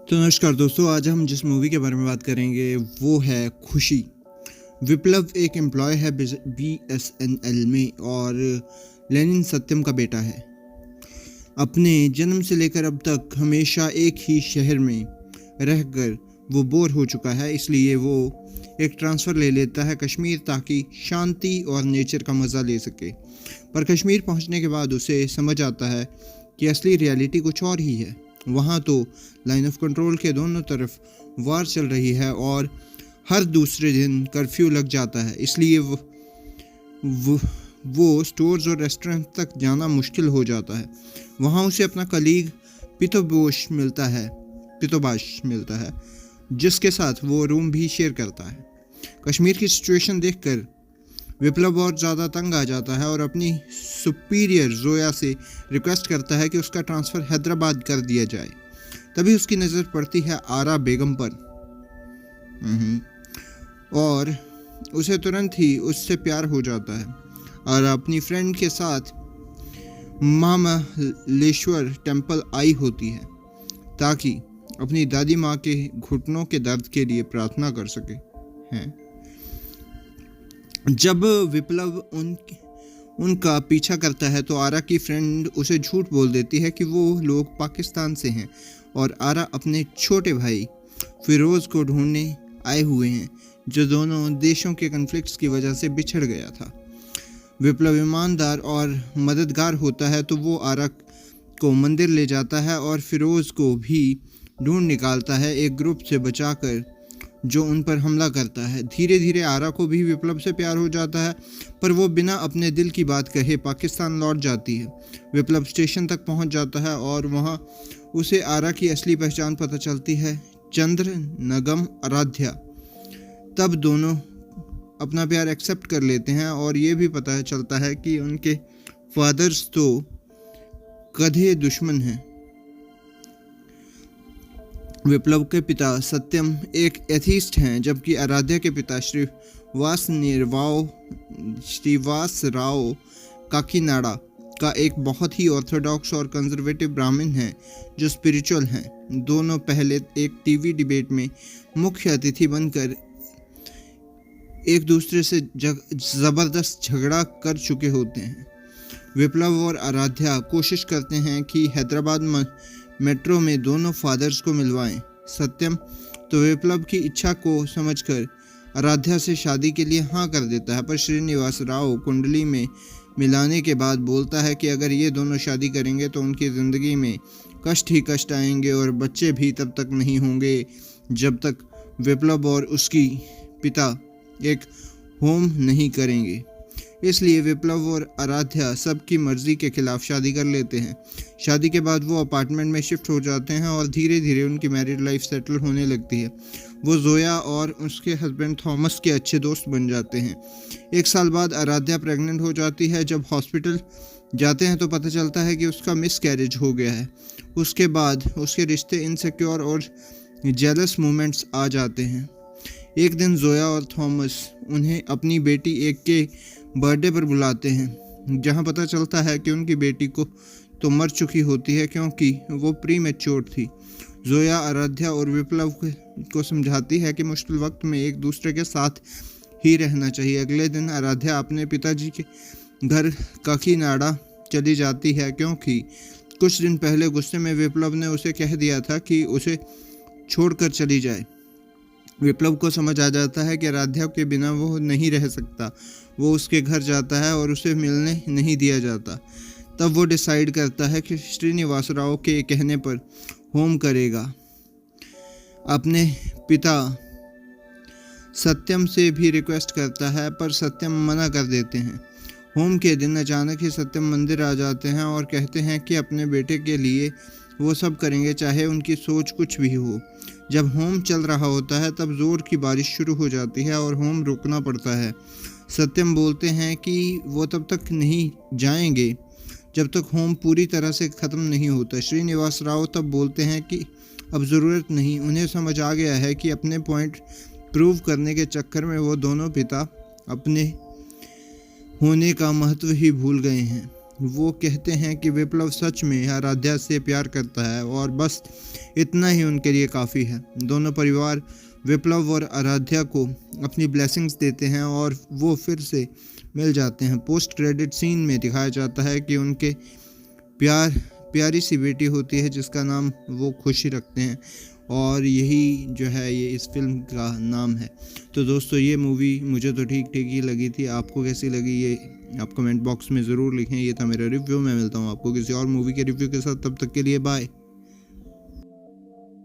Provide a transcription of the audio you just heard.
तो नमस्कार दोस्तों, आज हम जिस मूवी के बारे में बात करेंगे वो है खुशी। विप्लव एक एम्प्लॉय है बीएसएनएल में और लेनिन सत्यम का बेटा है। अपने जन्म से लेकर अब तक हमेशा एक ही शहर में रहकर वो बोर हो चुका है, इसलिए वो एक ट्रांसफ़र ले लेता है कश्मीर ताकि शांति और नेचर का मज़ा ले सके। पर कश्मीर पहुंचने के बाद उसे समझ आता है कि असली रियलिटी कुछ और ही है। वहाँ तो लाइन ऑफ कंट्रोल के दोनों तरफ वार चल रही है और हर दूसरे दिन कर्फ्यू लग जाता है, इसलिए वो स्टोर्स और रेस्टोरेंट तक जाना मुश्किल हो जाता है। वहाँ उसे अपना कलीग पितोबाश मिलता है जिसके साथ वो रूम भी शेयर करता है। कश्मीर की सिचुएशन देखकर विप्लव बहुत ज़्यादा तंग आ जाता है और अपनी सुपीरियर जोया से रिक्वेस्ट करता है कि उसका ट्रांसफ़र हैदराबाद कर दिया जाए। तभी उसकी नज़र पड़ती है आरा बेगम पर और उसे तुरंत ही उससे प्यार हो जाता है और अपनी फ्रेंड के साथ महामलेश्वर टेम्पल आई होती है ताकि अपनी दादी माँ के घुटनों के दर्द के लिए प्रार्थना कर सके हैं। जब विप्लव उनका पीछा करता है तो आरा की फ्रेंड उसे झूठ बोल देती है कि वो लोग पाकिस्तान से हैं और आरा अपने छोटे भाई फिरोज़ को ढूंढने आए हुए हैं जो दोनों देशों के कन्फ्लिक्ट्स की वजह से बिछड़ गया था। विप्लव ईमानदार और मददगार होता है तो वो आरा को मंदिर ले जाता है और फिरोज़ को भी ढूंढ निकालता है एक ग्रुप से बचाकर जो उन पर हमला करता है। धीरे धीरे आरा को भी विप्लव से प्यार हो जाता है, पर वो बिना अपने दिल की बात कहे पाकिस्तान लौट जाती है। विप्लव स्टेशन तक पहुंच जाता है और वहां उसे आरा की असली पहचान पता चलती है, चंद्र नगम आराध्या। तब दोनों अपना प्यार एक्सेप्ट कर लेते हैं और ये भी पता चलता है कि उनके फादर्स तो कधे दुश्मन हैं। विप्लव के पिता सत्यम एक एथीस्ट हैं जबकि आराध्या के पिता श्रीवास राव काकीनाडा का एक बहुत ही ऑर्थोडॉक्स और कंजर्वेटिव ब्राह्मण है जो स्पिरिचुअल हैं। दोनों पहले एक टीवी डिबेट में मुख्य अतिथि बनकर एक दूसरे से ज़बरदस्त झगड़ा कर चुके होते हैं। विप्लव और आराध्या कोशिश करते हैं कि हैदराबाद मेट्रो में दोनों फादर्स को मिलवाएं। सत्यम तो विप्लव की इच्छा को समझकर आराध्या से शादी के लिए हाँ कर देता है, पर श्रीनिवास राव कुंडली में मिलाने के बाद बोलता है कि अगर ये दोनों शादी करेंगे तो उनकी ज़िंदगी में कष्ट ही कष्ट आएंगे और बच्चे भी तब तक नहीं होंगे जब तक विप्लव और उसकी पिता एक होम नहीं करेंगे। इसलिए विप्लव और आराध्या सबकी मर्जी के खिलाफ शादी कर लेते हैं। शादी के बाद वो अपार्टमेंट में शिफ्ट हो जाते हैं और धीरे धीरे उनकी मैरिड लाइफ सेटल होने लगती है। वो जोया और उसके हस्बैंड थॉमस के अच्छे दोस्त बन जाते हैं। 1 साल बाद आराध्या प्रेग्नेंट हो जाती है। जब हॉस्पिटल जाते हैं तो पता चलता है कि उसका मिसकैरेज हो गया है। उसके बाद उसके रिश्ते इनसिक्योर और जेलस मोमेंट्स आ जाते हैं। एक दिन जोया और थॉमस उन्हें अपनी बेटी एक के बर्थडे पर बुलाते हैं, जहां पता चलता है कि उनकी बेटी को तो मर चुकी होती है क्योंकि वो प्री मैच्योर थी। जोया आराध्या और विप्लव को समझाती है कि मुश्किल वक्त में एक दूसरे के साथ ही रहना चाहिए। अगले दिन आराध्या अपने पिताजी के घर काकीनाडा चली जाती है क्योंकि कुछ दिन पहले गुस्से में विप्लव ने उसे कह दिया था कि उसे छोड़कर चली जाए। विप्लव को समझ आ जाता है कि आराध्या के बिना वो नहीं रह सकता। वो उसके घर जाता है और उसे मिलने नहीं दिया जाता। तब वो डिसाइड करता है कि श्रीनिवास राव के कहने पर होम करेगा। अपने पिता सत्यम से भी रिक्वेस्ट करता है पर सत्यम मना कर देते हैं। होम के दिन अचानक ही सत्यम मंदिर आ जाते हैं और कहते हैं कि अपने बेटे के लिए वो सब करेंगे चाहे उनकी सोच कुछ भी हो। जब होम चल रहा होता है तब ज़ोर की बारिश शुरू हो जाती है और होम रुकना पड़ता है। सत्यम बोलते हैं कि वो तब तक नहीं जाएंगे जब तक होम पूरी तरह से ख़त्म नहीं होता। श्रीनिवास राव तब बोलते हैं कि अब ज़रूरत नहीं। उन्हें समझ आ गया है कि अपने पॉइंट प्रूव करने के चक्कर में वो दोनों पिता अपने होने का महत्व ही भूल गए हैं। वो कहते हैं कि विप्लव सच में आराध्या से प्यार करता है और बस इतना ही उनके लिए काफ़ी है। दोनों परिवार विप्लव और आराध्या को अपनी ब्लेसिंग्स देते हैं और वो फिर से मिल जाते हैं। पोस्ट क्रेडिट सीन में दिखाया जाता है कि उनके प्यारी सी बेटी होती है जिसका नाम वो खुशी रखते हैं और यही जो है ये इस फिल्म का नाम है। तो दोस्तों ये मूवी मुझे तो ठीक ठीक ही लगी थी। आपको कैसी लगी ये आप कमेंट बॉक्स में ज़रूर लिखें। ये था मेरा रिव्यू। मैं मिलता हूँ आपको किसी और मूवी के रिव्यू के साथ। तब तक के लिए बाय।